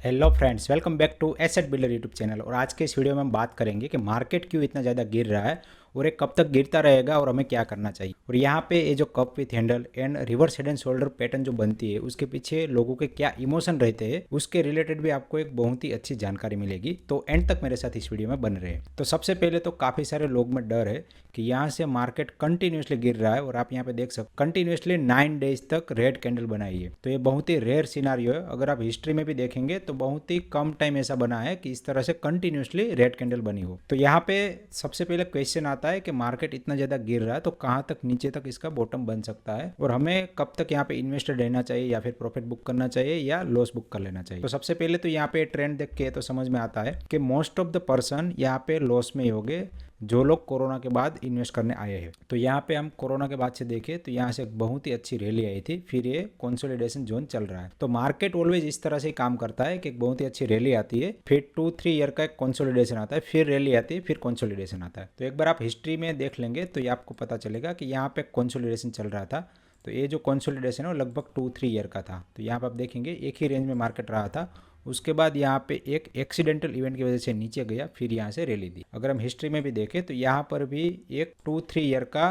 Hello friends, welcome back to asset builder YouTube channel. और आज के इस वीडियो में हम बात करेंगे कि मार्केट क्यों इतना ज़्यादा गिर रहा है और ये कब तक गिरता रहेगा और हमें क्या करना चाहिए। और यहाँ पे ये जो cup with handle and reverse head and shoulder pattern जो बनती है उसके पीछे लोगों के क्या इमोशन रहते हैं उसके रिलेटेड भी आपको एक बहुत ही अच्छी जानकारी मिलेगी। तो एंड तक मेरे साथ इस वीडियो में बन रहे हैं। तो सबसे पहले तो काफ़ी सारे लोग में डर है कि यहाँ से मार्केट कंटिन्यूसली गिर रहा है और आप यहाँ पे देख सकते कंटिन्यूसली 9 डेज तक रेड कैंडल बनाई है। तो ये बहुत ही रेयर सिनारियो है। अगर आप हिस्ट्री में भी देखेंगे तो बहुत ही कम टाइम ऐसा बना है कि इस तरह से कंटिन्यूसली रेड कैंडल बनी हो। तो यहाँ पे सबसे पहले क्वेश्चन आता है कि मार्केट इतना ज़्यादा गिर रहा है तो कहाँ तक नीचे तक इसका बॉटम बन सकता है और हमें कब तक यहाँ पे इन्वेस्टेड रहना चाहिए या फिर प्रॉफिट बुक करना चाहिए या लॉस बुक कर लेना चाहिए। तो सबसे पहले तो यहाँ पे ट्रेंड देख के तो समझ में आता है कि मोस्ट ऑफ द पर्सन यहाँ पे लॉस में ही होंगे जो लोग कोरोना के बाद इन्वेस्ट करने आए हैं। तो यहाँ पे हम कोरोना के बाद से देखें तो यहाँ से एक बहुत ही अच्छी रैली आई थी, फिर ये कंसोलिडेशन जोन चल रहा है। तो मार्केट ऑलवेज इस तरह से काम करता है कि एक बहुत ही अच्छी रैली आती है, फिर 2-3 ईयर का एक कंसोलिडेशन आता है, फिर रैली आती है, फिर कंसोलिडेशन आता है। तो एक बार आप हिस्ट्री में देख लेंगे तो ये आपको पता चलेगा कि यहाँ पे कंसोलिडेशन चल रहा था। तो ये जो कंसोलिडेशन है वो लगभग 2-3 ईयर का था। तो यहाँ पर आप देखेंगे एक ही रेंज में मार्केट रहा था, उसके बाद यहाँ पे एक एक्सीडेंटल इवेंट की वजह से नीचे गया, फिर यहाँ से रैली दी। अगर हम हिस्ट्री में भी देखें तो यहाँ पर भी एक 2-3 ईयर का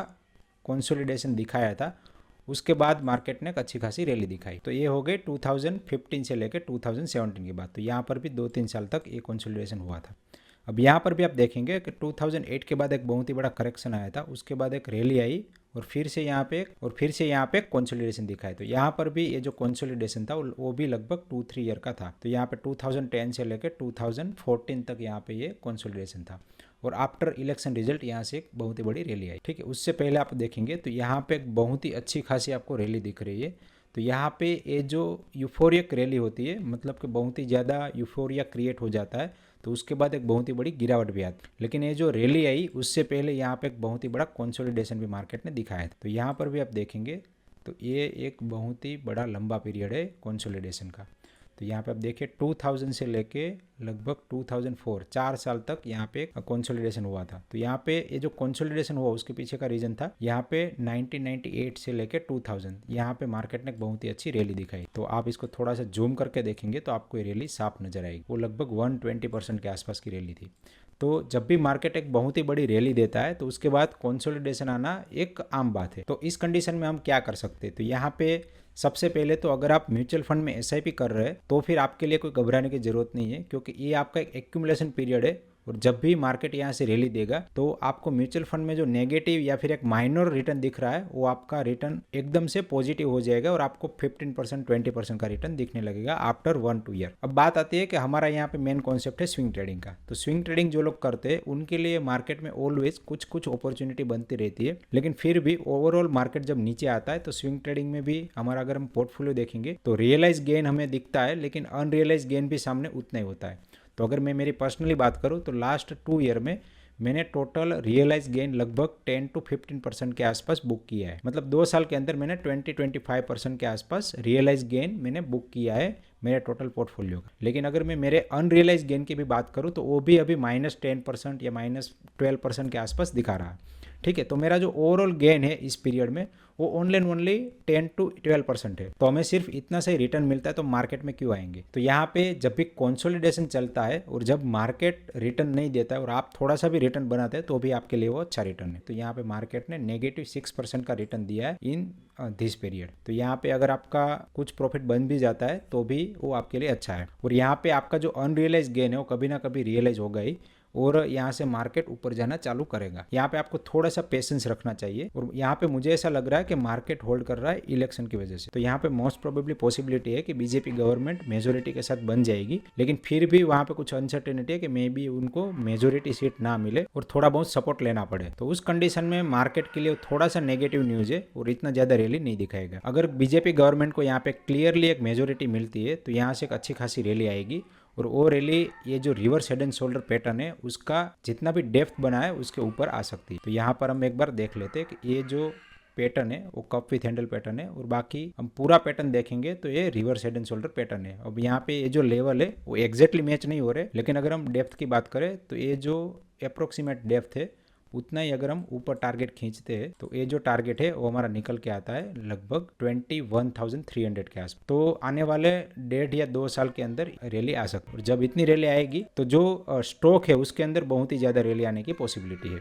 कंसोलिडेशन दिखाया था, उसके बाद मार्केट ने एक अच्छी खासी रैली दिखाई। तो ये हो गए 2015 से लेकर 2017 की बात। तो यहाँ पर भी 2-3 साल तक ये कंसोलिडेशन हुआ था। अब यहाँ पर भी आप देखेंगे कि 2008 के बाद एक बहुत ही बड़ा करेक्शन आया था, उसके बाद एक रैली आई और फिर से यहाँ पे कंसोलिडेशन दिखा है। तो यहाँ पर भी ये जो कंसोलिडेशन था वो भी लगभग 2-3 ईयर का था। तो यहाँ पे 2010 से लेकर 2014 तक यहाँ पे ये कंसोलिडेशन था और आफ्टर इलेक्शन रिजल्ट यहाँ से एक बहुत ही बड़ी रैली आई। ठीक है, उससे पहले आप देखेंगे तो यहाँ पे एक बहुत ही अच्छी खासी आपको रैली दिख रही है। तो यहाँ पे ये जो यूफोरियक रैली होती है, मतलब कि बहुत ही ज़्यादा यूफोरिया क्रिएट हो जाता है, तो उसके बाद एक बहुत ही बड़ी गिरावट भी आती है। लेकिन ये जो रैली आई उससे पहले यहाँ पे एक बहुत ही बड़ा कंसोलिडेशन भी मार्केट ने दिखाया था। तो यहाँ पर भी आप देखेंगे तो ये एक बहुत ही बड़ा लंबा पीरियड है कंसोलिडेशन का। तो यहाँ पे आप देखिए 2000 से लेके लगभग 2004 4 साल तक यहाँ पे कंसोलिडेशन हुआ था। तो यहाँ पे ये जो कंसोलिडेशन हुआ उसके पीछे का रीजन था यहाँ पे 1998 से लेके 2000 यहाँ पे मार्केट ने एक बहुत ही अच्छी रैली दिखाई। तो आप इसको थोड़ा सा जूम करके देखेंगे तो आपको ये रैली साफ नजर आएगी। वो लगभग 120% के आसपास की रैली थी। तो जब भी मार्केट एक बहुत ही बड़ी रैली देता है तो उसके बाद कंसोलिडेशन आना एक आम बात है। तो इस कंडीशन में हम क्या कर सकते हैं? तो यहाँ पे सबसे पहले तो अगर आप म्यूचुअल फंड में एसआईपी कर रहे हैं तो फिर आपके लिए कोई घबराने की जरूरत नहीं है, क्योंकि ये आपका एक एक्यूमुलेशन पीरियड है और जब भी मार्केट यहाँ से रैली देगा तो आपको म्यूचुअल फंड में जो नेगेटिव या फिर एक माइनर रिटर्न दिख रहा है वो आपका रिटर्न एकदम से पॉजिटिव हो जाएगा और आपको 15% 20% का रिटर्न दिखने लगेगा आफ्टर 1-2 ईयर। अब बात आती है कि हमारा यहाँ पे मेन कॉन्सेप्ट है स्विंग ट्रेडिंग का। तो स्विंग ट्रेडिंग जो लोग करते हैं उनके लिए मार्केट में ऑलवेज कुछ कुछ अपॉर्चुनिटी बनती रहती है, लेकिन फिर भी ओवरऑल मार्केट जब नीचे आता है तो स्विंग ट्रेडिंग में भी हमारा अगर हम पोर्टफोलियो देखेंगे तो रियलाइज गेन हमें दिखता है, लेकिन अनरियलाइज गेन भी सामने उतना ही होता है। तो अगर मैं मेरी पर्सनली बात करूं तो लास्ट 2 ईयर में मैंने टोटल रियलाइज गेन लगभग 10-15% के आसपास बुक किया है। मतलब 2 साल के अंदर मैंने 20-25% के आसपास रियलाइज गेन मैंने बुक किया है मेरे टोटल पोर्टफोलियो का। लेकिन अगर मैं मेरे अनरियलाइज गेन की भी बात करूं तो वो भी अभी -10% या -12% के आसपास दिखा रहा है। ठीक है, तो मेरा जो ओवरऑल गेन है इस पीरियड में वो ओनली 10-12% है। तो हमें सिर्फ इतना सही रिटर्न मिलता है तो मार्केट में क्यों आएंगे? तो यहाँ पे जब भी कंसोलिडेशन चलता है और जब मार्केट रिटर्न नहीं देता है और आप थोड़ा सा भी रिटर्न बनाते हैं तो भी आपके लिए वो अच्छा रिटर्न है। तो यहाँ पे मार्केट ने -6% का रिटर्न दिया है इन दिस पीरियड। तो यहाँ पे अगर आपका कुछ प्रॉफिट बन भी जाता है तो भी वो आपके लिए अच्छा है। और यहाँ पे आपका जो अनरियलाइज गेन है वो कभी ना कभी रियलाइज होगा ही और यहाँ से मार्केट ऊपर जाना चालू करेगा। यहाँ पे आपको थोड़ा सा पेशेंस रखना चाहिए और यहाँ पे मुझे ऐसा लग रहा है कि मार्केट होल्ड कर रहा है इलेक्शन की वजह से। तो यहाँ पे मोस्ट प्रोबेबली पॉसिबिलिटी है कि बीजेपी गवर्नमेंट मेजोरिटी के साथ बन जाएगी, लेकिन फिर भी वहाँ पे कुछ अनसर्टेनिटी है कि मे बी उनको मेजोरिटी सीट ना मिले और थोड़ा बहुत सपोर्ट लेना पड़े। तो उस कंडीशन में मार्केट के लिए थोड़ा सा नेगेटिव न्यूज है और इतना ज्यादा रैली नहीं दिखाएगा। अगर बीजेपी गवर्नमेंट को यहाँ पे क्लियरली एक मेजोरिटी मिलती है तो यहाँ से एक अच्छी खासी रैली आएगी और वो रैली ये जो reverse head and shoulder pattern है उसका जितना भी डेप्थ बना है उसके ऊपर आ सकती है। तो यहाँ पर हम एक बार देख लेते हैं कि ये जो पैटर्न है वो कप विथ हैंडल पैटर्न है और बाकी हम पूरा पैटर्न देखेंगे तो ये reverse head and shoulder pattern है। अब यहाँ पे ये जो लेवल है वो एग्जैक्टली मैच नहीं हो रहे, लेकिन अगर हम डेप्थ की बात करें तो ये जो अप्रोक्सीमेट डेप्थ है उतना ही अगर हम ऊपर टारगेट खींचते हैं तो ये जो टारगेट है वो हमारा निकल के आता है लगभग 21,300 के आसपास। तो आने वाले 1.5 या 2 साल के अंदर रैली आ सकती है, और जब इतनी रैली आएगी तो जो स्टॉक है उसके अंदर बहुत ही ज़्यादा रैली आने की पॉसिबिलिटी है।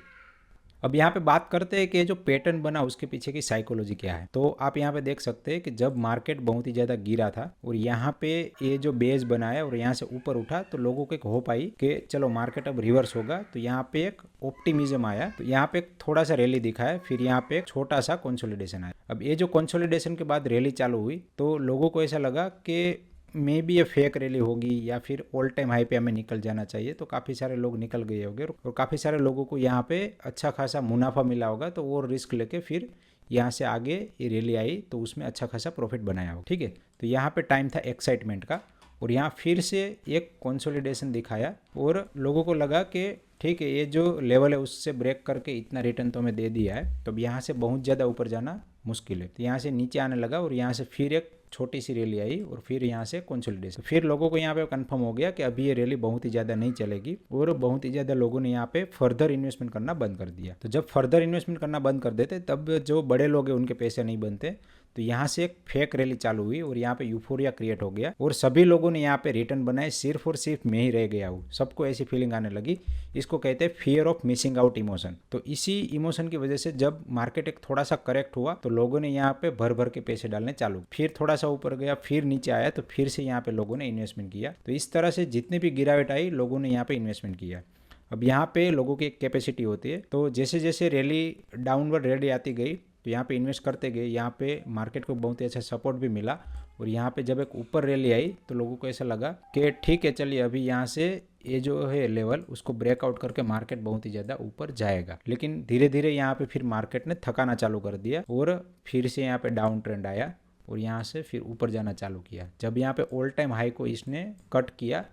अब यहाँ पे बात करते हैं कि जो पैटर्न बना उसके पीछे की साइकोलॉजी क्या है। तो आप यहाँ पे देख सकते हैं कि जब मार्केट बहुत ही ज़्यादा गिरा था और यहाँ पे ये जो बेस बना है और यहाँ से ऊपर उठा, तो लोगों को एक होप आई कि चलो मार्केट अब रिवर्स होगा, तो यहाँ पे एक ऑप्टिमिज्म आया, तो यहाँ पे थोड़ा सा रैली दिखा है, फिर यहाँ पे एक छोटा सा कंसोलिडेशन आया। अब ये जो कंसोलिडेशन के बाद रैली चालू हुई तो लोगों को ऐसा लगा कि मे बी ये फेक रैली होगी या फिर ऑल टाइम हाई पे हमें निकल जाना चाहिए, तो काफ़ी सारे लोग निकल गए होंगे और काफ़ी सारे लोगों को यहाँ पे अच्छा खासा मुनाफा मिला होगा, तो वो रिस्क लेके फिर यहाँ से आगे ये रैली आई तो उसमें अच्छा खासा प्रॉफिट बनाया होगा। ठीक है, तो यहाँ पे टाइम था एक्साइटमेंट का और यहाँ फिर से एक कंसोलिडेशन दिखाया और लोगों को लगा कि ठीक है ये जो लेवल है उससे ब्रेक करके इतना रिटर्न तो हमें दे दिया है, तो अब यहाँ से बहुत ज़्यादा ऊपर जाना मुश्किल है। तो यहाँ से नीचे आने लगा और यहाँ से फिर एक छोटी सी रैली आई और फिर यहाँ से कंसोलिडेशन। फिर लोगों को यहाँ पे कंफर्म हो गया कि अभी ये रैली बहुत ही ज़्यादा नहीं चलेगी और बहुत ही ज़्यादा लोगों ने यहाँ पे फर्दर इन्वेस्टमेंट करना बंद कर दिया। तो जब फर्दर इन्वेस्टमेंट करना बंद कर देते तब जो बड़े लोग हैं उनके पैसे नहीं बनते, तो यहाँ से एक फेक रैली चालू हुई और यहाँ पे यूफोरिया क्रिएट हो गया और सभी लोगों ने यहाँ पे रिटर्न बनाए, सिर्फ और सिर्फ मैं ही रह गया हूँ। सबको ऐसी फीलिंग आने लगी, इसको कहते हैं fear of missing out emotion. तो इसी इमोशन की वजह से जब मार्केट एक थोड़ा सा करेक्ट हुआ तो लोगों ने यहाँ पे भर भर के पैसे डालने चालू, फिर थोड़ा सा ऊपर गया, फिर नीचे आया तो फिर से यहाँ पे लोगों ने इन्वेस्टमेंट किया। तो इस तरह से जितनी भी गिरावट आई लोगों ने यहाँ पे इन्वेस्टमेंट किया। अब यहाँ पे लोगों की एक कैपेसिटी होती है, तो जैसे जैसे रैली डाउनवर्ड रैली आती गई तो यहाँ पे इन्वेस्ट करते गए, यहाँ पे मार्केट को बहुत ही अच्छा सपोर्ट भी मिला और यहाँ पे जब एक ऊपर रैली आई तो लोगों को ऐसा लगा कि ठीक है चलिए अभी यहाँ से ये जो है लेवल उसको ब्रेकआउट करके मार्केट बहुत ही ज़्यादा ऊपर जाएगा। लेकिन धीरे धीरे यहाँ पे फिर मार्केट ने थकाना चालू कर दिया और फिर से यहाँ पे डाउन ट्रेंड आया और यहाँ से फिर ऊपर जाना चालू किया। जब यहाँ पे ऑल टाइम हाई को इसने कट किया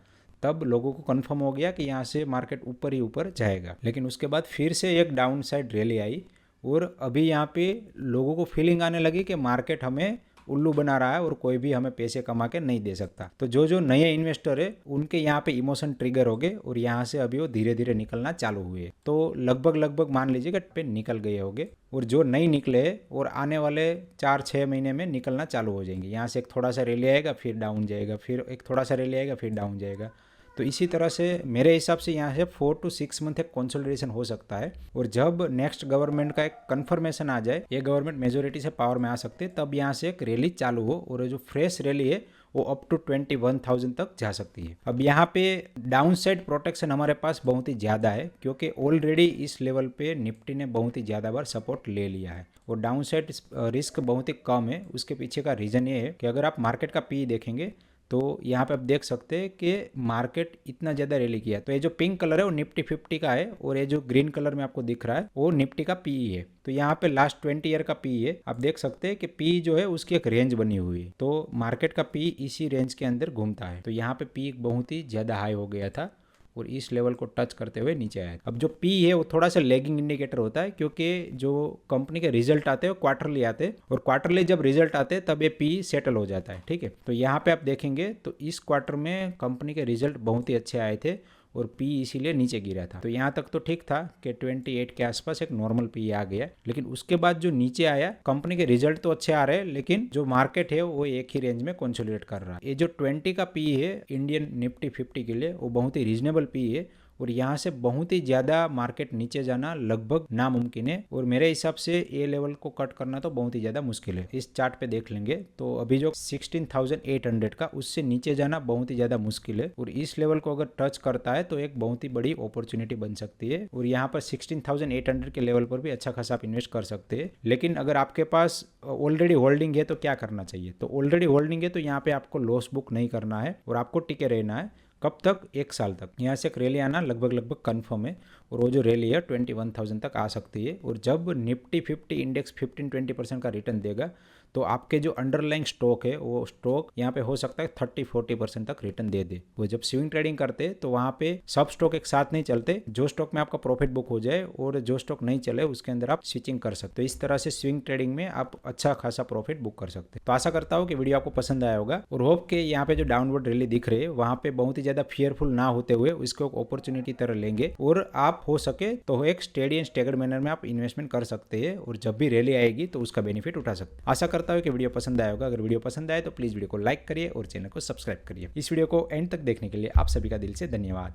तब लोगों को कंफर्म हो गया कि यहाँ से मार्केट ऊपर ही ऊपर जाएगा। लेकिन उसके बाद फिर से एक डाउन साइड रैली आई और अभी यहाँ पे लोगों को फीलिंग आने लगी कि मार्केट हमें उल्लू बना रहा है और कोई भी हमें पैसे कमा के नहीं दे सकता। तो जो जो नए इन्वेस्टर है उनके यहाँ पे इमोशन ट्रिगर हो गए और यहाँ से अभी वो धीरे धीरे निकलना चालू हुए। तो लगभग मान लीजिए कि पे निकल गए होंगे और जो नहीं निकले और आने वाले 4-6 महीने में निकलना चालू हो जाएंगे। यहाँ से एक थोड़ा सा रैली आएगा फिर डाउन जाएगा, फिर एक थोड़ा सा रैली आएगा फिर डाउन जाएगा। तो इसी तरह से मेरे हिसाब से यहाँ से 4 to 6 मंथ एक कंसोलिडेशन हो सकता है और जब नेक्स्ट गवर्नमेंट का एक कन्फर्मेशन आ जाए, ये गवर्नमेंट मेजोरिटी से पावर में आ सकते हैं, तब यहाँ से एक रैली चालू हो और जो फ्रेश रैली है वो अप टू 21,000 तक जा सकती है। अब यहाँ पे डाउन साइड प्रोटेक्शन हमारे पास बहुत ही ज़्यादा है क्योंकि ऑलरेडी इस लेवल पे निफ्टी ने बहुत ही ज़्यादा बार सपोर्ट ले लिया है और डाउन साइड रिस्क बहुत ही कम है। उसके पीछे का रीज़न ये है कि अगर आप मार्केट का पी देखेंगे तो यहाँ पे आप देख सकते हैं कि मार्केट इतना ज़्यादा रैली किया। तो ये जो पिंक कलर है वो निफ्टी 50 का है और ये जो ग्रीन कलर में आपको दिख रहा है वो निफ्टी का पीई है। तो यहाँ पे लास्ट 20 ईयर का पी है, आप देख सकते हैं कि पी जो है उसकी एक रेंज बनी हुई है। तो मार्केट का पी इसी रेंज के अंदर घूमता है। तो यहाँ पे पी बहुत ही ज़्यादा हाई हो गया था और इस लेवल को टच करते हुए नीचे आया। अब जो पी है वो थोड़ा सा लैगिंग इंडिकेटर होता है क्योंकि जो कंपनी के रिजल्ट आते हैं वो क्वार्टरली आते हैं और क्वार्टरली जब रिजल्ट आते हैं तब ये पी सेटल हो जाता है। ठीक है, तो यहाँ पे आप देखेंगे तो इस क्वार्टर में कंपनी के रिजल्ट बहुत ही अच्छे आए थे और पी इसीलिए नीचे गिरा था। तो यहाँ तक तो ठीक था कि 28 के आसपास एक नॉर्मल पी आ गया, लेकिन उसके बाद जो नीचे आया कंपनी के रिजल्ट तो अच्छे आ रहे हैं लेकिन जो मार्केट है वो एक ही रेंज में कंसोलिडेट कर रहा है। ये जो 20 का पी है इंडियन निफ्टी 50 के लिए वो बहुत ही रीजनेबल पी है और यहाँ से बहुत ही ज़्यादा मार्केट नीचे जाना लगभग नामुमकिन है और मेरे हिसाब से ये लेवल को कट करना तो बहुत ही ज़्यादा मुश्किल है। इस चार्ट पे देख लेंगे तो अभी जो 16,800 का उससे नीचे जाना बहुत ही ज़्यादा मुश्किल है और इस लेवल को अगर टच करता है तो एक बहुत ही बड़ी अपॉर्चुनिटी बन सकती है और यहाँ पर 16,800 के लेवल पर भी अच्छा खासा आप इन्वेस्ट कर सकते हैं। लेकिन अगर आपके पास ऑलरेडी होल्डिंग है तो क्या करना चाहिए? तो ऑलरेडी होल्डिंग है तो यहाँ पे आपको लॉस बुक नहीं करना है और आपको टिके रहना है। कब तक? 1 साल तक। यहाँ से एक रैली आना लगभग कन्फर्म है और वो जो रैली है 21,000 तक आ सकती है और जब निफ्टी 50 इंडेक्स 15-20% का रिटर्न देगा तो आपके जो अंडरलाइंग स्टॉक है वो स्टॉक यहाँ पे हो सकता है 30-40% तक रिटर्न दे दे। वो जब स्विंग ट्रेडिंग करते तो वहाँ पे सब स्टॉक एक साथ नहीं चलते, जो स्टॉक में आपका प्रॉफिट बुक हो जाए और जो स्टॉक नहीं चले उसके अंदर आप स्विचिंग कर सकते हो। इस तरह से स्विंग ट्रेडिंग में आप अच्छा खासा प्रॉफिट बुक कर सकते हैं। तो आशा करता हूँ कि वीडियो आपको पसंद आया होगा और होप के यहाँ पे जो डाउनवर्ड रैली दिख रही है वहाँ पे बहुत ही ज्यादा फियरफुल ना होते हुए इसको एक अपॉर्चुनिटी तरह लेंगे और आप हो सके तो एक स्टेडी एंड स्टेगर्ड मैनर में आप इन्वेस्टमेंट कर सकते हैं और जब भी रैली आएगी तो उसका बेनिफिट उठा सकते हैं। आशा करता हूँ कि वीडियो पसंद आया होगा। अगर वीडियो पसंद आए तो प्लीज वीडियो को लाइक करिए और चैनल को सब्सक्राइब करिए। इस वीडियो को एंड तक देखने के लिए आप सभी का दिल से धन्यवाद।